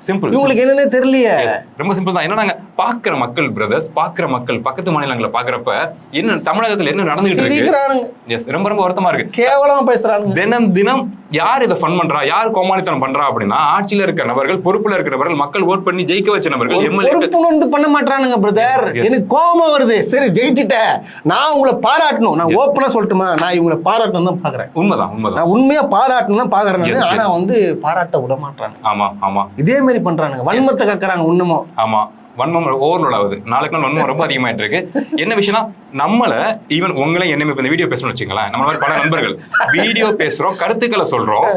சிம்பிள், உங்களுக்கு என்னன்னு தெரியலையே. ரொம்ப சிம்பிள் தான். என்னன்னா பாக்குற மக்கள் பிரதர்ஸ், பாக்குற மக்கள் பக்கத்து மாநிலங்களை பாக்குறப்ப என்ன தமிழகத்துல என்ன நடந்துகிட்டு இருக்கு, ரொம்ப வருத்தமா இருக்கு. கேவலமா பேசுறாங்க. தினம் யார் இதை ஃபன் பண்றா, யார் கோமாளித்தனம் பண்றா அப்படின்னா ஆட்சியில இருக்க நபர்கள், பொறுப்புல இருக்கிற நபர்கள், மக்கள் ஓட் பண்ணி ஜெயிக்க வச்ச நபர்கள், எம்எல்ஏ பொறுப்பு பண்ண மாட்டானுங்க பிரதர். எனக்கு கோபம் வருது. சரி ஜெயிச்சுட்டேன், நான் உங்களை பாராட்டணும். நான் ஓப்பனா சொல்லட்டுமா, நான் இவங்களை பாராட்டணும் தான் பாக்குறேன். உண்மைதான். நான் உண்மையா பாராட்டணும் தான் பாக்குறேன். ஆனா வந்து பாராட்ட விட மாட்டாங்க. ஆமா ஆமா, இதே மாதிரி பண்றானுங்க, வன்மத்தை கக்குறாங்க இன்னமும். ஆமா, வன்மம் ஓவர்லோட் ஆகுது. நாளுக்கு நாள் வன்மம் ரொம்ப அதிகமாயிட்டு இருக்கு. என்ன விஷயம்னா, நம்மள ஈவன் உங்களை என்ன இந்த வீடியோ பேசணும்னு வச்சுங்களேன், நம்ம மாதிரி பல நண்பர்கள் வீடியோ பேசுறோம், கருத்துக்களை சொல்றோம்,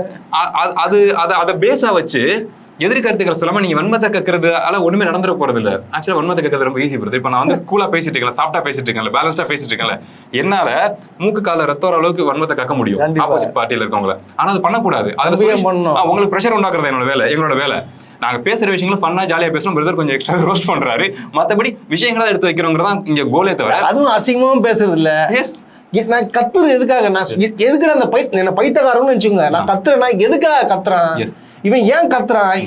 அதை பேஸா வச்சு எதிர் கருத்துக்களை சொல்லாம நீங்க வன்மத்தை கக்கிறது ஒண்ணுமே நடந்துட போறது இல்ல. ஆக்சுவலா வன்மத்தை கக்கிறது ரொம்ப ஈஸி போகுது. இப்ப நான் வந்து கூலா பேசிட்டு இருக்கேன், சாஃப்டா பேசிட்டு இருக்கேன், பேலன்ஸ்டா பேசிட்டு இருக்கேன், என்னால மூக்கு கால ரத்தம் அளவுக்கு வன்மத்தை கக்க முடியும் ஆப்போசிட் பார்ட்டியில இருக்கவங்கள. ஆனா அது பண்ணக்கூடாது. அதுல உங்களுக்கு பிரஷர் உண்டாக்குறது என்னோட வேலை, எங்களோட வேலை. நாங்க பேசுற விஷயங்களை ஃபன்னா ஜாலியா பேசுறோம், பிரதர் கொஞ்சம் எக்ஸ்ட்ரா ரோஸ்ட் பண்றாரு, மத்தபடி விஷயங்களா எடுத்து வைக்கிறோங்கிறதா இங்க கோலே தவிர அதுவும் அசிங்கமும் பேசுறது இல்ல. எஸ், நான் கத்துறது எதுக்காக, நான் எதுக்கு அந்த என்ன பைத்தியக்காரன்னு வச்சுக்கோங்க, நான் கத்துறேன்னா எதுக்காக கத்துறான், இவன் ஏன் கத்துறான்,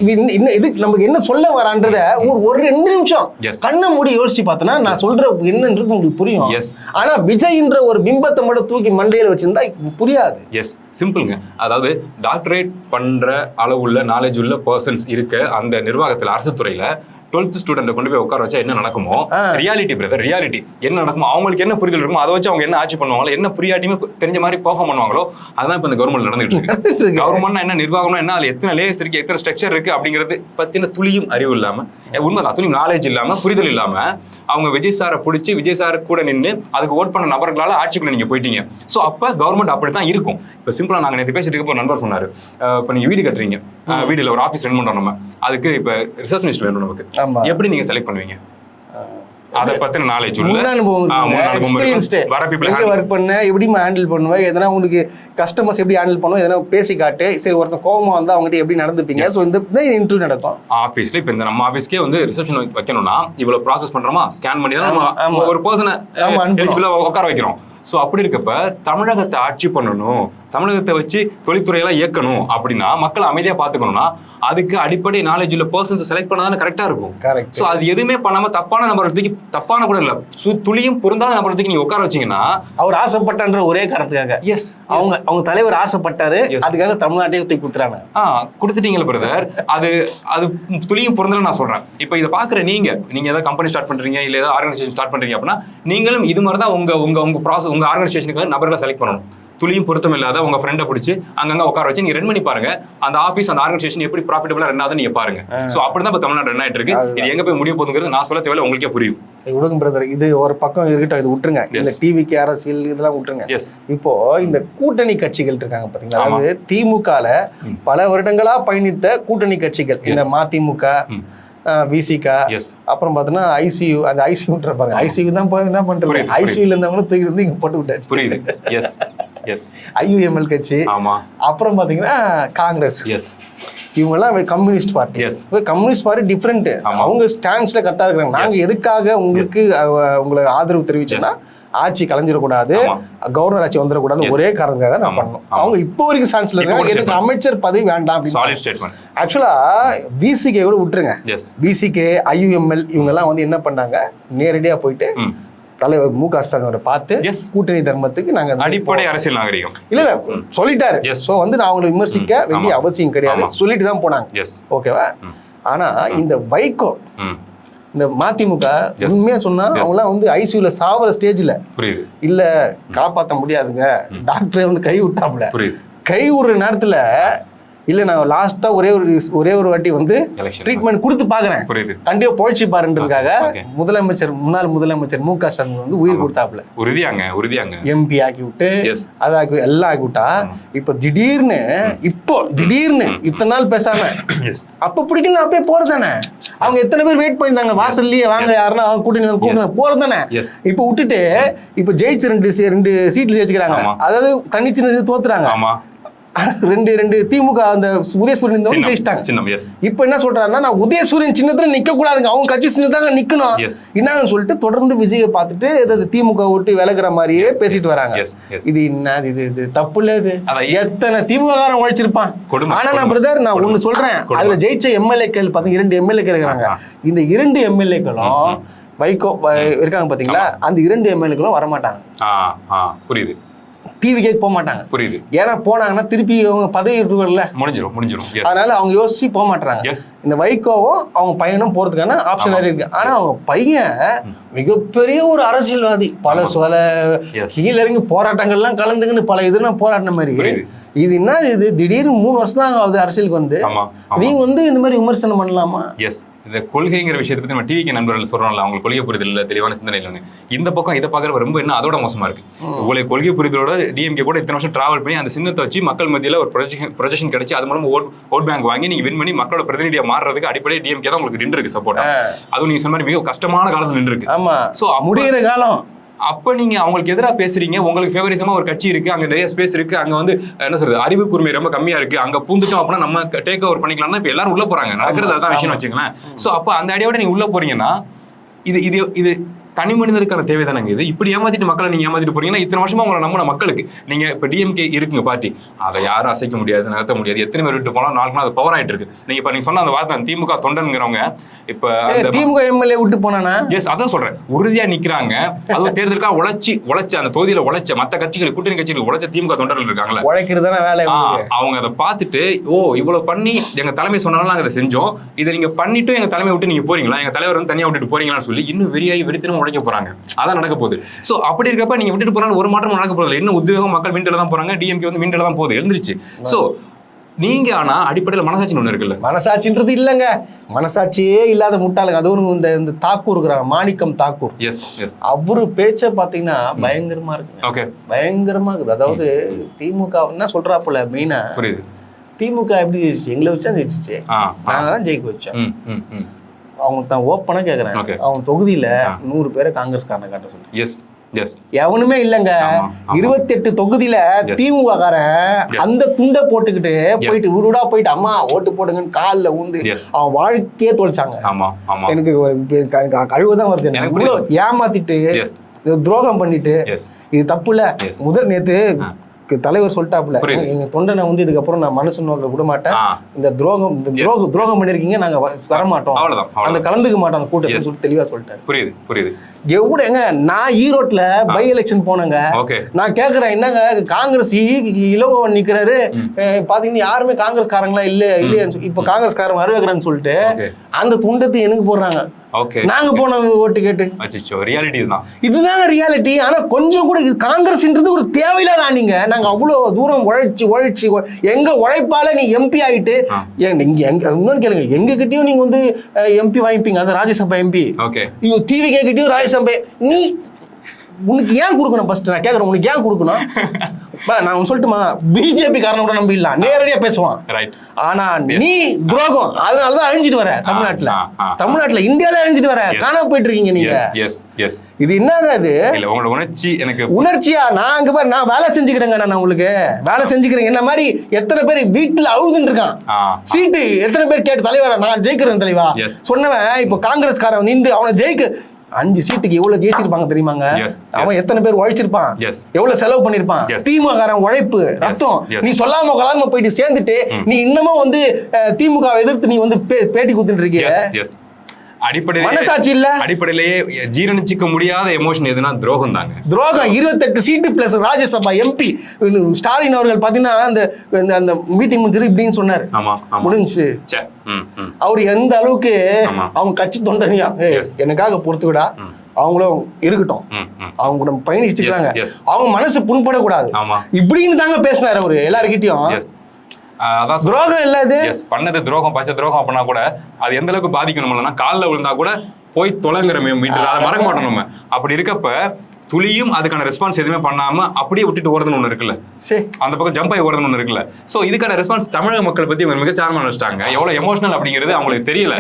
எதுக்கு நமக்கு என்ன சொல்ல வரான்றத ஒரு 2 நிமிஷம் கண்ணை மூடி யோசிச்சு பார்த்தனா நான் சொல்ற என்னன்றது உங்களுக்கு புரியும். ஆனா விஜய்ன்ற ஒரு பிம்பத்தை மட்டும் தூக்கி மண்டையில வச்சிருந்தா புரியாது. எஸ், சிம்பிள்ங்க. அதாவது டாக்டரேட் பண்ற அளவுள்ள நாலேஜ் உள்ள பர்சன்ஸ் இருக்க அந்த நிர்வாகத்துல, அரசு துறையில 12th ஸ்டூடெண்ட் கொண்டு போய் உட்கார வச்சா என்ன நடக்குமோ, ரியாலிட்டி பிரதர், ரியாலிட்டி என்ன நடக்குமோ, அவங்களுக்கு என்ன புரிதல் இருக்குமோ அதை வச்சு அவங்க என்ன ஆட்சி பண்ணுவாங்களோ, என்ன புரியாட்டியுமே தெரிஞ்ச மாதிரி பெர்ஃபார்ம் பண்ணுவாங்களோ, அதான் இப்ப இந்த கவர்மெண்ட் நடந்துட்டு இருக்கு. கவர்மெண்ட்னா என்ன, நிர்வாகம்னா என்ன, அதுல எத்தனை லேயர்ஸ் இருக்கு, எத்தனை ஸ்ட்ரக்சர் இருக்கு அப்படிங்கிறது பத்தின துளியும் அறிவு இல்லாம, உண்மைதான் துளியும் நாலேஜ் இல்லாம, புரிதல் இல்லாம அவங்க விஜய் சாரை பிடிச்சி விஜய் சார் கூட நின்று அதுக்கு ஓட் பண்ண நபர்களால ஆட்சிக்குள்ள நீங்க போயிட்டீங்க. ஸோ அப்ப கவர்மெண்ட் அப்படித்தான் இருக்கும். இப்போ சிம்பிளா நாங்க நேற்று பேசிட்டு இருக்க நண்பர் சொன்னாரு, இப்போ நீங்க வீடு கட்டுறீங்க, வீடுல ஒரு ஆஃபீஸ் ரன் பண்றோம் நம்ம, அதுக்கு இப்ப ரிசப்ஷனிஸ்ட் வேணும் நமக்கு, எப்படி நீங்க செலக்ட் பண்ணுவீங்க? அத பத்தின நாலேஜ் உள்ள வர பீப்பிள் வர்க் பண்ண எப்படி ஹேண்டில் பண்ணுவேன், எதனா உங்களுக்கு கஸ்டமர்ஸ் எப்படி ஹேண்டில் பண்ணுவோம், எதனா பேசி காட்டு. சரி, ஒருத்தர் கோவமா வந்தா அவங்ககிட்ட எப்படி நடந்துப்பீங்க. ஸோ இந்த இன்டர்வியூ நடக்கும் ஆஃபீஸ்ல. இப்போ இந்த நம்ம ஆஃபீஸ்க்கே வந்து ரிசப்ஷன் வைக்கணும்னா இவ்வளவு ப்ராசஸ் பண்றோமா, ஸ்கேன் பண்ணி தான் நம்ம ஒரு பர்சனை உட்கார வைக்கிறோம். ஸோ அப்படி இருக்கப்ப தமிழகத்தை ஆட்சி பண்ணணும், தமிழகத்தை வச்சு தொழில்துறையெல்லாம் இயக்கணும் அப்படின்னா மக்களை அமைதியா பாத்துக்கணும்னா அதுக்கு அடிப்படை நாலேஜ் உள்ள பர்சன்ஸ் செலக்ட் பண்ணாதானே கரெக்டா இருக்கும். ஸோ அது எதுவுமே பண்ணாம தப்பான நபர்களுக்கு, தப்பான கூட இல்ல, துளியும் பொருந்தாத நபர்களுக்கு நீங்க உட்கார வச்சீங்கன்னா, அவர் ஆசைப்பட்டான்ற ஒரே காரணத்துக்காக, எஸ் அவங்க தலைவர் ஆசைப்பட்டாரு, அதுக்காக தமிழ்நாட்டையே தூக்கி கொடுத்துறாங்க. கொடுத்துட்டீங்களா பிரதர்? அது துளியும் பொருந்தல நான் சொல்றேன். இப்போ இதை பாக்குற நீங்க ஏதாவது கம்பெனி ஸ்டார்ட் பண்றீங்க, இல்ல ஏதாவது ஆர்கனைசேஷன் ஸ்டார்ட் பண்றீங்க அப்படின்னா நீங்களும் இது மாதிரி தான் உங்க ப்ராசஸ், உங்க ஆர்கனைசேஷனுக்கு நபர்களை செலக்ட் பண்ணணும். துளியும் பொருத்தம் இல்லாத உங்க ஃப்ரெண்டை பிடிச்சி அங்கங்க உட்கார வச்சு நீங்க ரன் பண்ணி பாருங்க, அந்த ஆபீஸ் அந்த ஆர்கனைசேஷன் எப்படி ப்ராஃபிட்டபிளா ரன் ஆகுதுன்னு நீங்க பாருங்க. சோ அப்படிதான் இப்ப தமிழ்நாடு ரன் ஆயிட்டு இருக்கு. இது எங்க போய் முடிய போகுதுங்கிறது நான் சொல்ல தேவையில்ல, உங்களுக்கே புரியும். விடுங்க பிரதர், இது ஒரு பக்கம் இருக்கட்டும், இது விட்டுருங்க. இந்த டிவிக்கு அரசியல் இதெல்லாம் விட்டுருங்க. இப்போ இந்த கூட்டணி கட்சிகள் இருக்காங்க பாத்தீங்களா, அதாவது திமுகல பல வருடங்களா பயணித்த கூட்டணி கட்சிகள், இந்த மதிமுக, விசிகா, அப்புறம் பார்த்தோன்னா ஐசியூ, அந்த ஐசியூன்ற பாருங்க, ஐசியூ தான் போய் என்ன பண்றது, ஐசியூல இருந்தவங்களும் தூக்கி இருந்து இங்க போட்டு விட்டாச்சு. புரியுது. ஐயுஎம்எல் கட்சி, அப்புறம் பாத்தீங்கன்னா காங்கிரஸ், இவங்கெல்லாம் communist party. Communist party different, அவங்க ஸ்டாண்ட்ஸ்ல கரெக்டா இருக்காங்க. நாங்க எதுக்காக உங்களுக்கு உங்களை ஆதரவு தெரிவிச்சோம்னா ஆட்சி கலைஞ்சிடக்கூடாது, கவர்னர் ஆட்சி வந்துடக்கூடாது, ஒரே காரணத்துக்காக நான் பண்ணணும். அவங்க இப்போ வரைக்கும் சான்ஸ்ல இருக்காங்க, எனக்கு அமைச்சர் பதவி வேண்டாம். ஆக்சுவலா விசிகே கூட விட்டுருங்க, விசிகே ஐயுஎம்எல் இவங்க எல்லாம் வந்து என்ன பண்ணாங்க, நேரடியா போயிட்டு தலைவர் மு க ஸ்டாலின் பார்த்து கூட்டணி தர்மத்துக்கு நாங்க அடிப்படை அரசியல் நாகரிகம் இல்ல சொல்லிட்டாரு. சோ வந்து நான் அவங்களை விமர்சிக்க வேண்டிய அவசியம் கிடையாது, சொல்லிட்டு தான் போனாங்க. ஓகேவா? ஆனா இந்த வைகோ, இந்த மதிமுக உண்மையா சொன்னா அவங்களாம் வந்து ஐசியூல சாவர ஸ்டேஜ்ல இல்ல, காப்பாற்ற முடியாதுங்க, டாக்டரே வந்து கை விட்டாப்ல, கை விடுற நேரத்துல இல்ல நான் லாஸ்டா ஒரே ஒரு வாட்டி வந்து ட்ரீட்மெண்ட் கொடுத்து பாக்குறேன், கண்டிப்பா பொழைச்சி பாருன்றதுக்காக முன்னாள் முதலமைச்சர் மு க ஸ்டாலின் வந்து உயிர் கொடுத்தாப்ல. உறுதியாங்க எம்பி ஆக்கி விட்டு அதாக்கி எல்லாம் ஆக்கி விட்டா, இப்போ திடீர்னு இத்தனை நாள் பேசாம அப்ப பிடிக்கல அப்பயே போறதானே. அவங்க எத்தனை பேர் வெயிட் பண்ணிருந்தாங்க வாசல்லயே, வாங்க யாருன்னா அவங்க கூட்டணி போறதானே. இப்ப விட்டுட்டு இப்ப ஜெயிச்சு ரெண்டு சீட்ல ஜெயிச்சுக்கிறாங்க, அதாவது தனிச்சு தோத்துறாங்க. ரெண்டு திமுக அந்த உதயசூரியன் ஜெயிச்சிட்டாங்க. இப்ப என்ன சொல்றாருன்னா, நான் உதயசூரியன் சின்னத்துல நிக்க கூடாதுங்க, அவங்க கட்சி சின்னதாங்க நிக்கணும் என்னன்னு சொல்லிட்டு தொடர்ந்து விஜயை பார்த்துட்டு ஏதாவது திமுக ஓட்டு விலகுற மாதிரியே பேசிட்டு வராங்க. இது என்ன, இது தப்பு இல்ல. இது எத்தனை திமுக காரன் உழைச்சிருப்பான். ஆனா நான் பிரதர் நான் ஒண்ணு சொல்றேன், அதுல ஜெயிச்ச எம்எல்ஏக்கள் பாத்தீங்க 2 எம்எல்ஏக்கள் இருக்காங்க. இந்த 2 எம்எல்ஏக்களும் வைகோ இருக்காங்க பாத்தீங்களா, அந்த 2 எம்எல்ஏக்களும் வரமாட்டாங்க. புரியுது. டிவிக்கே போக மாட்டாங்க. புரியுது. ஏன்னா போனாங்கன்னா திருப்பி அவங்க பதவி இருக்குல்ல, முடிஞ்சிரும். அதனால அவங்க யோசிச்சு போக மாட்டாங்க. இந்த வைகோவும் அவங்க பையனும் போறதுக்கான ஆப்ஷன் நிறைய இருக்கு. ஆனா அவங்க பையன் மிகப்பெரிய ஒரு அரசியல்வாதி, பல கீழ இறங்கி போராட்டங்கள்லாம் கலந்துக்குன்னு பல இதெல்லாம் போராடின மாதிரி. இது என்ன இது திடீர்னு 3 வருஷம் தான் ஆகுது அரசியலுக்கு வந்து, நீங்க வந்து இந்த மாதிரி விமர்சனம் பண்ணலாமா? இந்த கொள்கைங்கிற விஷயத்தை பத்தி நம்ம டிவிக்கு நண்பர்கள் சொல்றோம்ல, அவங்களுக்கு கொள்கை புரிதல் இல்ல, தெளிவான சிந்தனை இல்லைன்னு. இந்த பக்கம் இதை பாக்குற ரொம்ப இன்னும் அதோட மோசமா இருக்கு. உங்களுக்கு கொள்கை புரிதலோட டிஎம்கே கூட இத்தனை வருஷம் டிராவல் பண்ணி அந்த சின்னத்தை வச்சு மக்கள் மத்தியில ஒரு ப்ரொஜெக்ஷன் கிடைச்சி அது மூலம் ஓட் பேங்க் வாங்கி நீங்க வின் பண்ணி மக்களோட பிரதிநிதியா மாறுறதுக்கு அடிப்படை டிஎம்கே தான் உங்களுக்கு நின்று இருக்கு சப்போர்ட். அதுவும் நீங்க சொன்ன மாதிரி மிக கஷ்டமான காலத்துல நின்று இருக்கு. ஆமா, சோ முடிகிற காலம். அப்ப நீங்க அவங்களுக்கு எதிராக பேசுறீங்க, உங்களுக்கு ஃபேவரிசமா ஒரு கட்சி இருக்கு, அங்க நிறைய ஸ்பேஸ் இருக்கு, அங்க வந்து என்ன சொல்றது அறிவு கூர்மை ரொம்ப கம்மியா இருக்கு, அங்க பூந்துட்டோம் அப்படின்னா நம்ம டேக் ஓவர் பண்ணிக்கலாம். இப்ப எல்லாரும் உள்ள போறாங்க, நடக்கிறது அதான் விஷயம் வச்சுங்களேன். சோ அப்ப அந்த ஐடியாவோட நீங்க உள்ள போறீங்கன்னா இது தனி மனிதருக்கான தேவை தானங்க. இது இப்படி ஏமாத்திட்டு மக்களை நீங்க ஏமாத்திட்டு போறீங்கன்னா இத்தனை வருஷமா உங்களை நம்பின மக்களுக்கு நீங்க இப்ப டிஎம்கே இருக்குங்க பார்ட்டி, அதை யாரும் அசைக்க முடியாது, நகர்த்த முடியாது. எத்தனை பேர் விட்டு போனா நாளுக்கு அது பவர் ஆயிட்டு இருக்கு. நீங்க இப்ப நீங்க சொன்ன அந்த வார்த்தை திமுக தொண்டனுங்கிறவங்க இப்ப திமுக எம்எல்ஏ விட்டு போனா அதான் சொல்றேன், உறுதியா நிக்கிறாங்க. அதுவும் தேர்தலுக்காக உழைச்ச அந்த தொகுதியில உழைச்ச மத்த கட்சிகள் கூட்டணி கட்சிகள் உழைச்ச திமுக தொண்டர்கள் இருக்காங்களா, உழைக்கிறதான வேலை. அவங்க அதை பார்த்துட்டு இவ்வளவு பண்ணி எங்க தலைமை சொன்னாலும் நாங்க அதை செஞ்சோம், இதை நீங்க பண்ணிட்டு எங்க தலைமை விட்டு நீங்க போறீங்களா, எங்க தலைவர் வந்து தனியா விட்டுட்டு போறீங்களான்னு சொல்லி இன்னும் வெறியாகி வெறித்தனம் உழைக்க போறாங்க. அதான் நடக்க போகுது. சோ அப்படி இருக்கப்ப நீங்க விட்டுட்டு போனாலும் ஒரு மாற்றம் நடக்க போறது இல்லை. இன்னும் உத்வேகம் மக்கள் வீண்டில தான் போறாங்க, டிஎம்கே வந்து வீண்டில தான் போகுது, எழுந்துருச்சு. சோ நீங்க ஆனா அடிப்படையில் மனசாட்சின்னு ஒண்ணு இருக்குல்ல. மனசாட்சின்றது இல்லங்க, மனசாட்சியே இல்லாத முட்டாளுங்க. அது ஒரு இந்த தாக்கூர் இருக்கிறாங்க, மாணிக்கம் தாக்கூர். அவரு பேச்ச பாத்தீங்கன்னா பயங்கரமா இருக்கு, பயங்கரமா இருக்குது. அதாவது திமுக என்ன சொல்றாப்புல மெயினா புரியுது. திமுக எப்படி ஜெயிச்சு, எங்களை வச்சா ஜெயிச்சிச்சு, நாங்க தான் ஜெயிக்க வச்சோம். அவங்க தான் ஓப்பனா கேக்குறாங்க, அவங்க தொகுதியில 100 பேரை காங்கிரஸ்காரனை காட்ட சொல்லி. எவனுமே இல்லங்க. 28 தொகுதியில திமுக காரன் அந்த துண்டை போட்டுக்கிட்டு போயிட்டு ஊருடா போயிட்டு அம்மா ஓட்டு போடுங்கன்னு காலில் ஊந்து அவன் வாழ்க்கையே தொலைச்சாங்க. எனக்கு கழுவுதான் வருது. ஏமாத்திட்டு துரோகம் பண்ணிட்டு இது தப்பு இல்ல. நேத்து தலைவர் சொல்லிட்டாப்புல, எங்க தொண்டனை வந்து இதுக்கப்புறம் நான் மனசு நோக்க விட மாட்டேன், இந்த துரோகம் பண்ணிருக்கீங்க, நாங்க வரமாட்டோம், அந்த கலந்துக்க மாட்டோம் அந்த கூட்டத்தை சொல்லி தெளிவா சொல்லிட்டாரு. புரியுது. எவ்வளவு நான் ஈரோட்ல பை எலெக்ஷன் போனேங்க. நான் கேக்குறேன், என்னங்க காங்கிரஸ் இளவன் நிக்கிறாரு, பாத்தீங்கன்னா யாருமே காங்கிரஸ் காரங்களா இல்லையா, இப்ப காங்கிரஸ் காரன் வரவேற்கிறேன்னு சொல்லிட்டு அந்த துண்டத்தை எனக்கு போடுறாங்க. நாங்க போன ஓட்டு கேட்டு இதுதாங்க ரியாலிட்டி. ஆனா கொஞ்சம் கூட காங்கிரஸ்ன்றது ஒரு தேவையில்லாத நீங்க. நாங்க அவ்வளவு தூரம் உழைச்சு எங்க உழைப்பால நீ எம்பி ஆயிட்டு இன்னொன்னு கேளுங்க, எங்க கிட்டயும் நீங்க வந்து எம்பி வாங்கிப்பீங்க, அது ராஜ்யசபா எம்பி, டிவிகே கிட்டயும் ராஜ்யசபா. நீ உனக்கு ஏன் கொடுக்கணும்? ஃபர்ஸ்ட் நான் கேக்குறேன், உனக்கு ஏன் கொடுக்கணும்? நான் சொல்லட்டுமா, பிஜேபி காரன கூட நம்பிடலாம், நேரடியா பேசுவான். ஆனா நீ துரோகம், அதனாலதான் அழிஞ்சிட்டு வர தமிழ்நாட்டுல இந்தியால அழிஞ்சிட்டு வர, காணாம போயிட்டு இருக்கீங்க நீங்க. இது என்னங்க இது உணர்ச்சி? எனக்கு உணர்ச்சியா? நான் அங்க பாரு, நான் வேலை செஞ்சுக்கிறேங்க, நான் உங்களுக்கு வேலை செஞ்சுக்கிறேன். என்ன மாதிரி எத்தனை பேர் வீட்டுல அழுதுன்னு இருக்கான், சீட்டு எத்தனை பேர் கேட்டு தலைவரா நான் ஜெயிக்கிறேன் தலைவா சொன்னவன் இப்ப காங்கிரஸ்காரன் நின்று அவனை ஜெயிக்க 5 சீட்டுக்கு எவ்வளவு ஜெயிச்சிருப்பாங்க தெரியுமாங்க? அவன் எத்தனை பேர் உழைச்சிருப்பான், எவ்வளவு செலவு பண்ணிருப்பான், திமுக உழைப்பு ரத்தம். நீ சொல்லாம கொள்ளாம போயிட்டு சேர்ந்துட்டு நீ இன்னமும் வந்து திமுக எதிர்த்து நீ வந்து பேட்டி கொடுத்துட்டு இருக்கிய. அடிப்படையிலேயே ஜீரணிச்சிக்க முடியாத எமோஷன் எதுனா துரோகம் தாங்க. துரோகம். 28 சீட்டு பிளஸ் ராஜ்யசபா எம்பி. ஸ்டாலின் அவர்கள் பாத்தீங்கன்னா அந்த மீட்டிங் முடிஞ்சு இப்படின்னு சொன்னாரு, முடிஞ்சு அவர் எந்த அளவுக்கு அவங்க கட்சி தொண்டனியா எனக்காக பொறுத்துக்கிடா, அவங்களும் இருக்கட்டும், அவங்க கூட பயணிச்சுக்கிறாங்க, அவங்க மனசு புண்படக்கூடாது இப்படின்னு தாங்க பேசினாரு அவரு எல்லாருக்கிட்டையும். துரோகம் இல்ல இது பண்ணது, துரோகம் பச்சை துரோகம் அப்படின்னா கூட அது எந்த அளவுக்கு பாதிக்கணும், காலில் விழுந்தா கூட போய் தொலைங்கிறமே மீட்டர், அதை மறக்க மாட்டோம் நம்ம. அப்படி இருக்கப்ப துளியும் அதுக்கான ரெஸ்பான்ஸ் எதுவுமே பண்ணாம அப்படியே விட்டுட்டு ஓடுறதுன்னு ஒண்ணு இருக்குல்ல, அந்த பக்கம் ஜம்ப் ஆகி ஓடுறதுன்னு ஒண்ணு இருக்குல்ல. சோ இதுக்கான ரெஸ்பான்ஸ் தமிழக மக்கள் பத்தி மிக சாரமா நினைச்சிட்டாங்க. எவ்வளவு எமோஷனல் அப்படிங்கிறது அவங்களுக்கு தெரியல.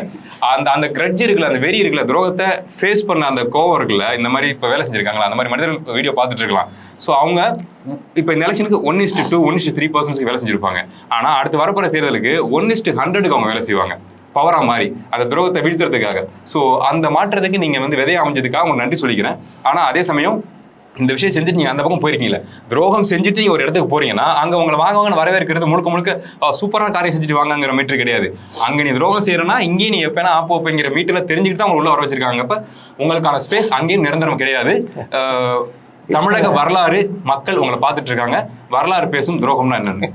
அந்த கிரட்ஜ் இருக்குல்ல, அந்த வெறி இருக்குல்ல, துரோகத்தை ஃபேஸ் பண்ண அந்த கோவம் இருக்குல்ல, இந்த மாதிரி இப்ப வேலை செஞ்சிருக்காங்களா, அந்த மாதிரி மனிதர்கள் வீடியோ பார்த்துட்டு இருக்கலாம். ஸோ அவங்க இப்ப இந்த எலெக்ஷனுக்கு 1:2 1:3% வேலை செஞ்சிருப்பாங்க. ஆனா அடுத்து வரப்போற தேர்தலுக்கு 1:100 அவங்க வேலை செய்வாங்க, பவரா மாறி அந்த துரோகத்தை வீழ்த்துறதுக்காக. ஸோ அந்த மாற்றத்துக்கு நீங்க வந்து விதைய அமைஞ்சதுக்காக உங்களுக்கு நன்றி சொல்லிக்கிறேன். ஆனா அதே சமயம் இந்த விஷயம் செஞ்சுட்டு நீங்க அந்த பக்கம் போயிருக்கீங்களா, துரோகம் செஞ்சுட்டு நீங்க ஒரு இடத்துக்கு போறீங்கன்னா அங்க உங்களை வாங்குவாங்கன்னு வரவேற்கிறது முழுக்க சூப்பரான காரியம் செஞ்சுட்டு வாங்கிற மீட்டர் கிடையாது. அங்க நீ துரோகம் செய்யறனா இங்கேயும் நீ எப்பனா ஆப்போ வைங்கிற மீட்டர்ல தெரிஞ்சுக்கிட்டு அவங்க உள்ள வர வச்சிருக்காங்க. அப்ப உங்களுக்கான ஸ்பேஸ் அங்கேயும் நிரந்தரம் கிடையாது. தமிழக வரலாறு மக்கள் உங்களை பார்த்துட்டு இருக்காங்க. வரலாறு பேசும் துரோகம்னா என்னன்னு?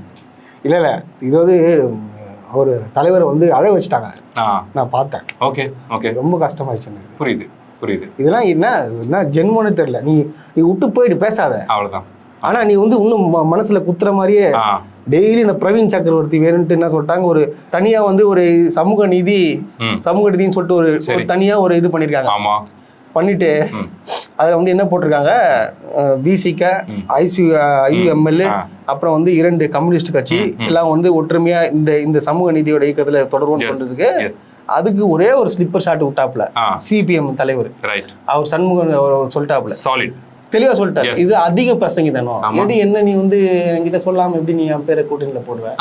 இல்ல இது வந்து ஒரு தலைவரை வந்து அழ வச்சுட்டாங்க. நான் பார்த்தேன். ஓகே ஓகே, ரொம்ப கஷ்டமாயிடுச்சு எனக்கு. புரியுது. இதெல்லாம் என்ன ஜென்மனு தெரியல. நீ விட்டு போயிட்டு பேசாத, அவ்வளவுதான். ஆனா நீ வந்து இன்னும் மனசுல குத்துற மாதிரியே டெய்லி இந்த பிரவீன் சக்கரவர்த்தி வேணும்ட்டு என்ன சொல்லிட்டாங்க, ஒரு தனியா வந்து ஒரு சமூக நீதின்னு சொல்லிட்டு ஒரு தனியா ஒரு இது பண்ணிருக்காங்க. ஆமா, பண்ணிட்டு அதுல வந்து என்ன போட்டிருக்காங்க, பிசிக IUML அப்புறம் வந்து 2 கம்யூனிஸ்ட் கட்சி எல்லாம் வந்து ஒற்றுமையா இந்த சமூக நீதியோட இயக்கத்துல தொடர்புன்னு சொல்றதுக்கு அதுக்கு ஒரே ஒரு ஸ்லிப்பர் ஷாட் விட்டாப்ல CPM தலைவர் அவர் சண்முகம் சொல்லிட்டாப்ல. சாலிட் தெளிவா சொல்லிட்டாரு. இது அதிக பிரசங்கி தானே, என்ன நீ வந்து என்கிட்ட சொல்லாம எப்படி நீ என் பேரை கூட்டணியில போடுவேன்?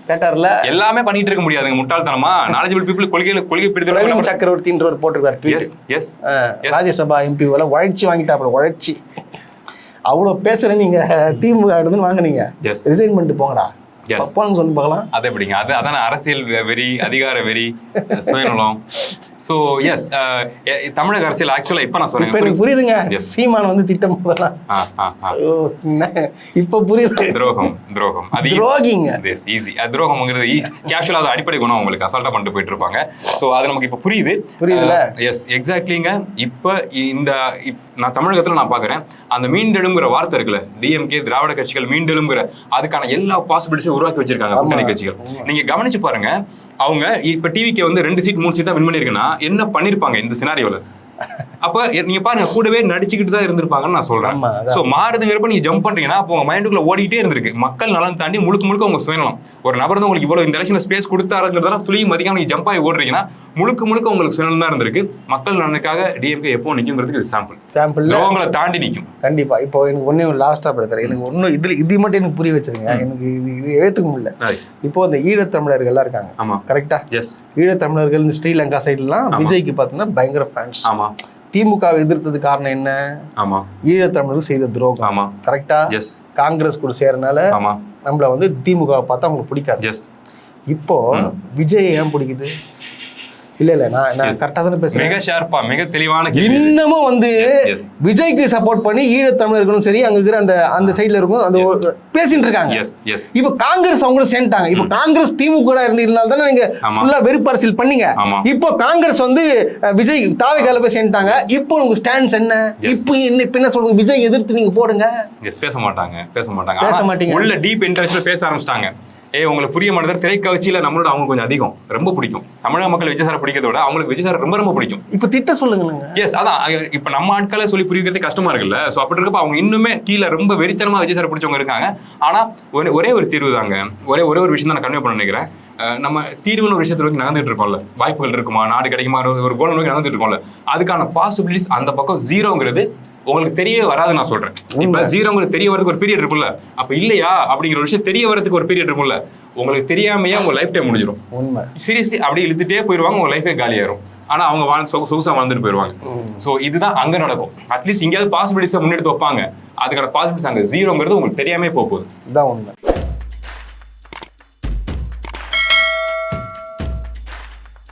கேட்டார்ல. எல்லாமே பண்ணிட்டு இருக்க முடியாதுங்க, முட்டாள்தனமா. நாலேஜபிள் பீப்புள் கொள்கை பிரவீன் சக்கரவர்த்தின்ற ஒரு போட்டிருக்காரு. ராஜ்யசபா MP உழைச்சி வாங்கிட்டாப்ல, உழைச்சி அவ்வளவு பேசுறேன். நீங்க திமுக வாங்கினீங்க, ரிசைன் பண்ணிட்டு போங்கடா சொல்லி பார்க்கலாம். அதை எப்படிங்க? அதான அரசியல் வெறி, அதிகார வெறி, சுயநலம். ஸோ எஸ், தமிழக அரசியல் ஆக்சுவலா இப்ப நான் சொன்னேன், எனக்கு புரியுதுங்க. சீமான் வந்து திட்டம் போதெல்லாம் இப்ப புரியுது. துரோகம் அது துரோகிங்க, ஈஸி. துரோகம்ங்கிறது ஈஸி, கேஷுவலா அது அடிப்படை குணம் உங்களுக்கு அசால்ட்டா பண்ணிட்டு போயிட்டு இருப்பாங்க. ஸோ அது நமக்கு இப்ப புரியுதுல. எஸ், எக்ஸாக்ட்லிங்க. இப்ப நான் தமிழகத்துல நான் பாக்குறேன், அந்த மீண்டெழுங்கிற வார்த்தை இருக்குல்ல, DMK திராவிட கட்சிகள் மீண்டெழுங்கிற அதுக்கான எல்லா பாசிபிலிட்டிஸும் உருவாக்கி வச்சிருக்காங்க கூட்டணி கட்சிகள். நீங்க கவனிச்சு பாருங்க, அவங்க இப்ப டிவிக்கு வந்து 2 சீட் 3 சீட் தான் வின் பண்ணிருக்குன்னா என்ன பண்ணிருப்பாங்க இந்த சினாரியோல? அப்ப நீங்க பாருங்க, கூடவே நடிச்சுக்கிட்டு தான் இருந்திருப்பாங்கன்னு நான் சொல்றேன். சோ மாறுதுங்கிறப்ப நீங்க ஜம்ப் பண்றீங்கன்னா அப்போ உங்க மைண்டுக்குள்ள ஓடிட்டே இருந்திருக்கு. மக்கள் நலன் தாண்டி முழுக்க உங்க சுயநலம். ஒரு நபர் தான் உங்களுக்கு இவ்வளவு இந்த எலெக்ஷன்ல ஸ்பேஸ் கொடுத்தாருங்கிறதெல்லாம் துளியும் மதிக்காம நீங்க ஜம்ப் ஆகி ஓடுறீங்கன்னா முழுக்க உங்களுக்கு சுயநலம் தான் இருந்திருக்கு. மக்கள் நலனுக்காக DMK எப்போ நிக்குங்கிறதுக்கு இது சாம்பிள். உங்களை தாண்டி நிக்கும் கண்டிப்பா. இப்போ எனக்கு ஒன்னே லாஸ்டா படுத்துறேன், எனக்கு ஒன்னும் இது மட்டும் எனக்கு புரிய வச்சிருங்க, எனக்கு இது எழுத்துக்க முடியல. இப்போ இந்த ஈழத்தமிழர்கள் எல்லாம் இருக்காங்க. ஆமா, கரெக்டா? எஸ். ஈழத்தமிழர்கள் இந்த ஸ்ரீலங்கா சைட்லாம் விஜய்க்கு பாத்தீங்கன்னா பயங்கர ஃபேன்ஸ். ஆமா. திமுகவை எதிர்த்தது காரணம் என்ன? ஆமா, ஈழத்தமிழர்கள் செய்த துரோகம். ஆமா, கரெக்டா? எஸ். காங்கிரஸ் கூட சேரனால நம்மள வந்து திமுக பார்த்தா அவங்களுக்கு பிடிக்காது. எஸ். இப்போ விஜய் ஏன் பிடிக்குது? இல்ல நான் கரெக்டா தானே பேசுறேன். மிக ஷார்ப்பா, மிக தெளிவான. இன்னமும் வந்து விஜய்க்கு சப்போர்ட் பண்ணி ஈழத்தமிழர்களும் சரி அங்க இருக்கிற அந்த சைடுல இருக்கும் அந்த பேசிட்டு இருக்காங்க. இப்ப காங்கிரஸ் அவங்க சேர்ந்துட்டாங்க. இப்ப காங்கிரஸ் திமுக இருந்தாலும் தானே நீங்க ஃபுல்லா வெறுப்பு அரசியல் பண்ணீங்க. இப்போ காங்கிரஸ் வந்து விஜய் தாவேக்கால போய் சேர்ந்துட்டாங்க. இப்போ உங்க ஸ்டாண்ட்ஸ் என்ன? இப்போ என்ன சொல்றது? விஜய் எதிர்த்து நீங்க போடுங்க. பேச மாட்டீங்க. உள்ள டீப் இன்ட்ரெஸ்ட்ல பேச ஆரம்பிச்சிட்டாங்க. உங்களுக்கு புரிய மாட்டேன், திரைக்கவச்சியில நம்மளோட அவங்க கொஞ்சம் அதிகம், ரொம்ப பிடிக்கும். தமிழக மக்கள் விஜய் சாரை பிடிக்கிறத விட அவங்களுக்கு விஜய் சார் ரொம்ப பிடிக்கும். இப்ப திட்ட சொல்லுங்க. எஸ், அதான் இப்ப நம்ம ஆட்களை சொல்லி புரிவிக்கிறதே கஷ்டமா இருக்குல்ல. சோ அப்படி இருக்கப்ப அவங்க இன்னுமே கீழே ரொம்ப வெறித்தனமா விஜய் சாரை பிடிச்சவங்க இருக்காங்க. ஆனா ஒரே ஒரு தீர்வு தாங்க, ஒரே ஒரு விஷயம் தான் நான் கன்வே பண்ண நினைக்கிறேன். நம்ம தீர்வுன்னு ஒரு விஷயத்தை நோக்கி நடந்துட்டு இருக்கோம்ல, வாய்ப்புகள் இருக்குமா, நாடு கிடைக்குமா, ஒரு கோல் நோக்கி நடந்துட்டு இருக்கோம்ல, அதுக்கான பாசிபிலிட்டிஸ் அந்த பக்கம் 0ங்கிறது உங்களுக்கு தெரிய வராது. நான் சொல்றேன், இப்ப 0ங்கிறது தெரிய வரதுக்கு ஒரு பீரியட் இருக்கும்ல, அப்ப இல்லையா அப்படிங்கிற ஒரு விஷயம் தெரிய வரதுக்கு ஒரு பீரியட் இருக்கும்ல, உங்களுக்கு தெரியாமையே உங்க லைஃப் டைம் முடிஞ்சிடும். உண்மை. சீரியஸ்லி அப்படி இழுத்துட்டே போயிருவாங்க, உங்க லைஃபே காலியாயிரும். ஆனா அவங்க சொகுசா வாழ்ந்துட்டு போயிருவாங்க. சோ இதுதான் அங்க நடக்கும். அட்லீஸ்ட் இங்கேயாவது பாசிபிலிட்டிஸை முன்னெடுத்து வைப்பாங்க. அதுக்கான பாசிபிலிட்டிஸ் அங்க 0ங்கிறது உங்களுக்கு தெரியாம போகுது. இதுதான் உண்மை.